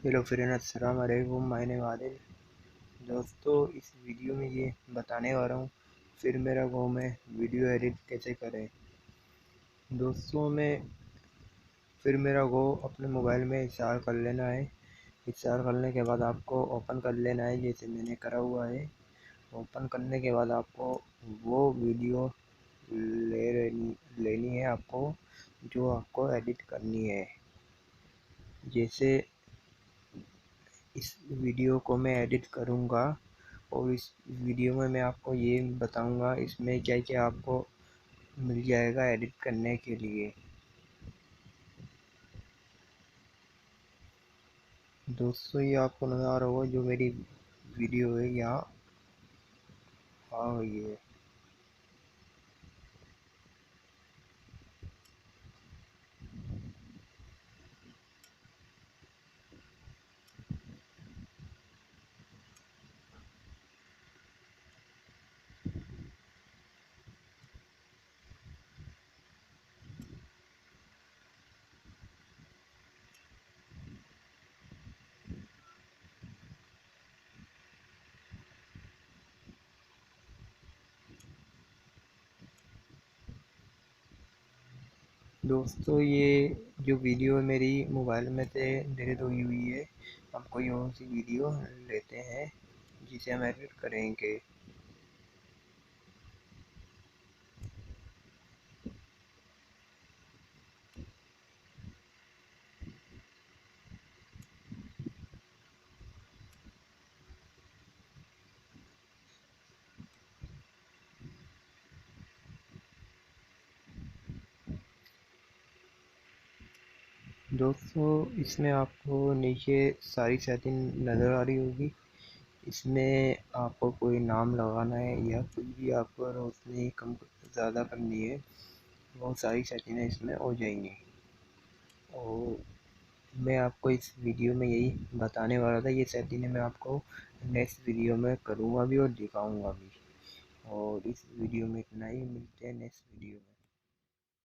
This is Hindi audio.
हेलो फ्रेंड, अस्सलाम वालेकुम। My name Adil. दोस्तों, इस वीडियो में ये बताने वाला हूँ फिर मेरा गो में वीडियो एडिट कैसे करें। दोस्तों, में फिर मेरा गो अपने मोबाइल में इंस्टॉल कर लेना है। इंस्टॉल करने के बाद आपको ओपन कर लेना है, जैसे मैंने करा हुआ है। ओपन करने के बाद आपको वो वीडियो लेनी है आपको, जो आपको एडिट करनी है। जैसे इस वीडियो को मैं एडिट करूँगा और इस वीडियो में मैं आपको ये बताऊंगा इसमें क्या क्या आपको मिल जाएगा एडिट करने के लिए। दोस्तों, ये आपको नज़र आ रहा होगा जो मेरी वीडियो है यहाँ आ गई है। दोस्तों, ये जो वीडियो मेरी मोबाइल में से डिलीट हुई हुई है, हम कोई और सी वीडियो लेते हैं जिसे हम एडिट करेंगे। दोस्तों, इसमें आपको नीचे सारी सेटिंग नज़र आ रही होगी। इसमें आपको कोई नाम लगाना है या कुछ भी आपको रोशनी कम ज़्यादा करनी है, बहुत सारी सेटिंगें इसमें हो जाएंगी। और मैं आपको इस वीडियो में यही बताने वाला था। ये सेटिंग मैं आपको नेक्स्ट वीडियो में करूँगा भी और दिखाऊँगा भी। और इस वीडियो में इतना ही, मिलते हैं नेक्स्ट वीडियो में।